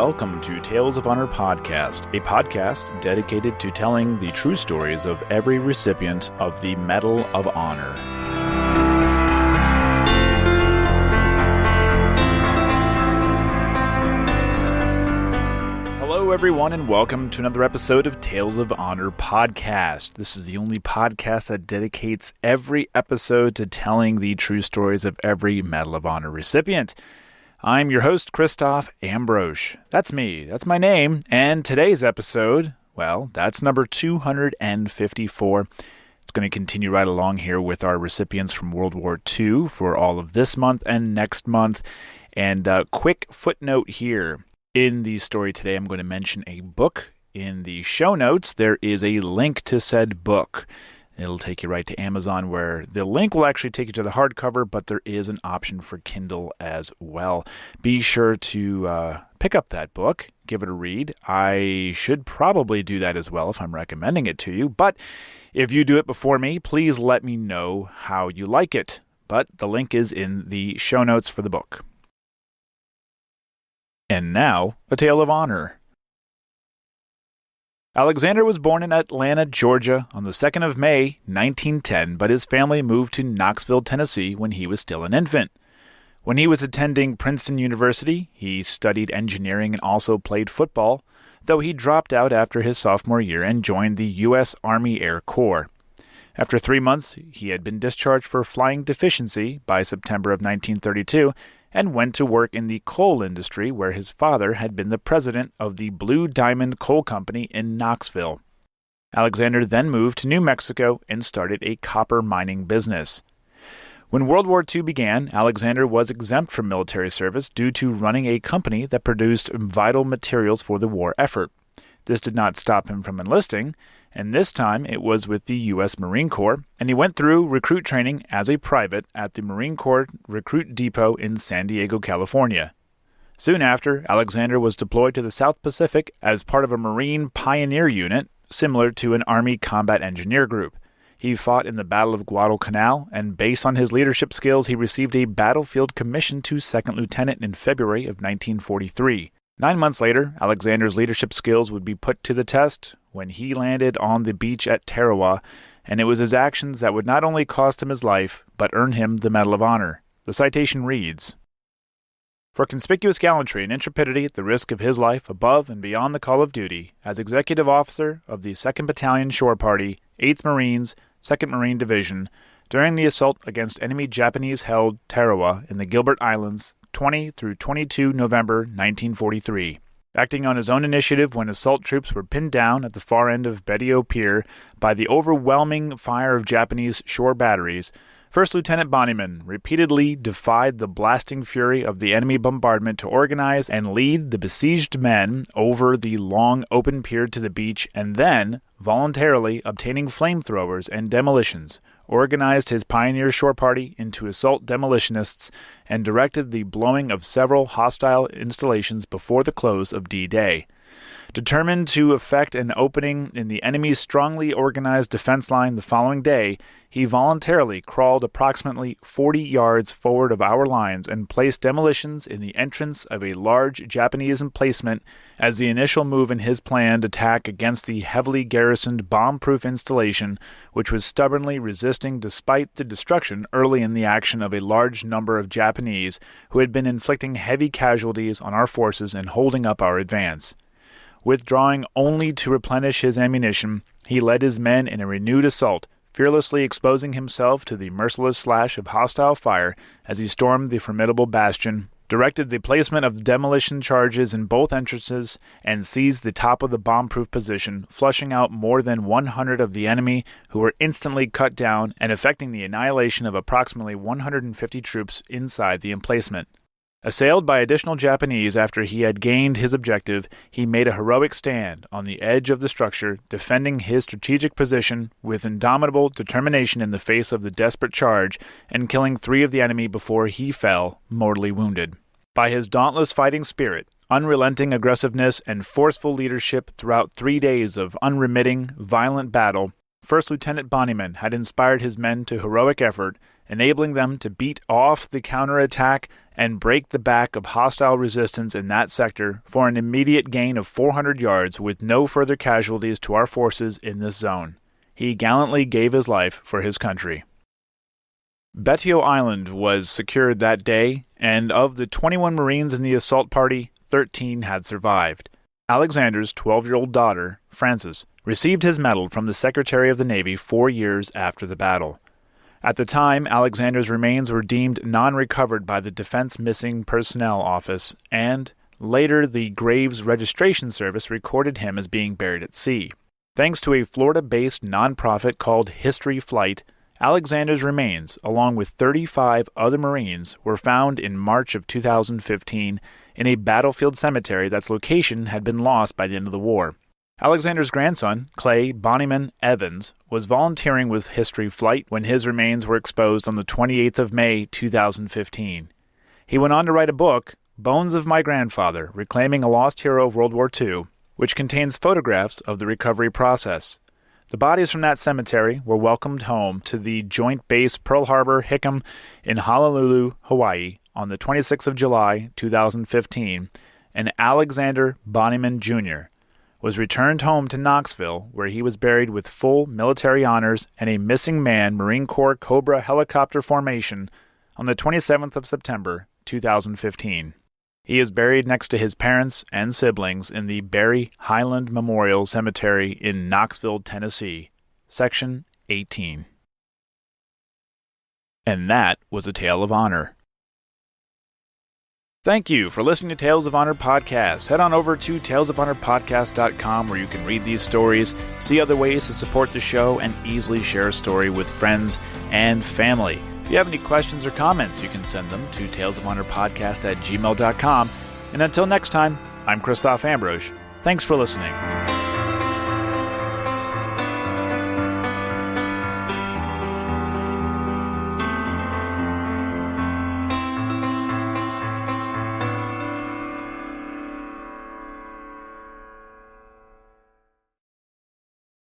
welcome to Tales of Honor Podcast, a podcast dedicated to telling the true stories of every recipient of the Medal of Honor. Hello everyone and welcome to another episode of Tales of Honor Podcast. This is the only podcast that dedicates every episode to telling the true stories of every Medal of Honor recipient. I'm your host, Christoph Ambrosch. That's me. That's my name. And today's episode, well, that's number 254. It's going to continue right along here with our recipients from World War II for all of this month and next month. And a quick footnote here. In the story today, I'm going to mention a book. In the show notes, there is a link to said book. It'll take you right to Amazon, where the link will actually take you to the hardcover, but there is an option for Kindle as well. Be sure to pick up that book, give it a read. I should probably do that as well if I'm recommending it to you, but if you do it before me, please let me know how you like it. But the link is in the show notes for the book. And now, a tale of honor. Alexander was born in Atlanta, Georgia on the 2nd of May, 1910, but his family moved to Knoxville, Tennessee when he was still an infant. When he was attending Princeton University, he studied engineering and also played football, though he dropped out after his sophomore year and joined the U.S. Army Air Corps. After 3 months, he had been discharged for flying deficiency by September of 1932, and went to work in the coal industry where his father had been the president of the Blue Diamond Coal Company in Knoxville. Alexander then moved to New Mexico and started a copper mining business. When World War II began, Alexander was exempt from military service due to running a company that produced vital materials for the war effort. This did not stop him from enlisting, and this time it was with the U.S. Marine Corps, and he went through recruit training as a private at the Marine Corps Recruit Depot in San Diego, California. Soon after, Alexander was deployed to the South Pacific as part of a Marine Pioneer Unit, similar to an Army Combat Engineer Group. He fought in the Battle of Guadalcanal, and based on his leadership skills, he received a battlefield commission to second lieutenant in February of 1943. 9 months later, Alexander's leadership skills would be put to the test when he landed on the beach at Tarawa, and it was his actions that would not only cost him his life, but earn him the Medal of Honor. The citation reads, "For conspicuous gallantry and intrepidity at the risk of his life above and beyond the call of duty, as executive officer of the 2nd Battalion Shore Party, 8th Marines, 2nd Marine Division, during the assault against enemy Japanese-held Tarawa in the Gilbert Islands, 20 through 22 November 1943. Acting on his own initiative when assault troops were pinned down at the far end of Bedio Pier by the overwhelming fire of Japanese shore batteries, First Lieutenant Bonnyman repeatedly defied the blasting fury of the enemy bombardment to organize and lead the besieged men over the long open pier to the beach, and then, voluntarily obtaining flamethrowers and demolitions, organized his pioneer shore party into assault demolitionists, and directed the blowing of several hostile installations before the close of D-Day. Determined to effect an opening in the enemy's strongly organized defense line the following day, he voluntarily crawled approximately 40 yards forward of our lines and placed demolitions in the entrance of a large Japanese emplacement as the initial move in his planned attack against the heavily garrisoned bomb-proof installation, which was stubbornly resisting despite the destruction early in the action of a large number of Japanese who had been inflicting heavy casualties on our forces and holding up our advance. Withdrawing only to replenish his ammunition, he led his men in a renewed assault, fearlessly exposing himself to the merciless slash of hostile fire as he stormed the formidable bastion, directed the placement of demolition charges in both entrances, and seized the top of the bomb-proof position, flushing out more than 100 of the enemy, who were instantly cut down and effecting the annihilation of approximately 150 troops inside the emplacement. Assailed by additional Japanese after he had gained his objective, he made a heroic stand on the edge of the structure, defending his strategic position with indomitable determination in the face of the desperate charge, and killing 3 of the enemy before he fell, mortally wounded. By his dauntless fighting spirit, unrelenting aggressiveness, and forceful leadership throughout 3 days of unremitting, violent battle, First Lieutenant Bonnyman had inspired his men to heroic effort, enabling them to beat off the counterattack and break the back of hostile resistance in that sector for an immediate gain of 400 yards with no further casualties to our forces in this zone. He gallantly gave his life for his country. Betio Island was secured that day, and of the 21 Marines in the assault party, 13 had survived. Alexander's 12-year-old daughter, Frances, received his medal from the Secretary of the Navy 4 years after the battle. At the time, Alexander's remains were deemed non-recovered by the Defense Missing Personnel Office, and later the Graves Registration Service recorded him as being buried at sea. Thanks to a Florida-based nonprofit called History Flight, Alexander's remains, along with 35 other Marines, were found in March of 2015 in a battlefield cemetery that's location had been lost by the end of the war. Alexander's grandson, Clay Bonnyman Evans, was volunteering with History Flight when his remains were exposed on the 28th of May, 2015. He went on to write a book, Bones of My Grandfather, Reclaiming a Lost Hero of World War II, which contains photographs of the recovery process. The bodies from that cemetery were welcomed home to the Joint Base Pearl Harbor Hickam in Honolulu, Hawaii, on the 26th of July, 2015, and Alexander Bonnyman Jr. was returned home to Knoxville, where he was buried with full military honors and a missing man Marine Corps Cobra helicopter formation on the 27th of September, 2015. He is buried next to his parents and siblings in the Berry Highland Memorial Cemetery in Knoxville, Tennessee, Section 18. And that was a Tale of Honor. Thank you for listening to Tales of Honor Podcast. Head on over to talesofhonorpodcast.com where you can read these stories, see other ways to support the show, and easily share a story with friends and family. If you have any questions or comments, you can send them to talesofhonorpodcast@gmail.com. And until next time, I'm Christoph Ambrose. Thanks for listening.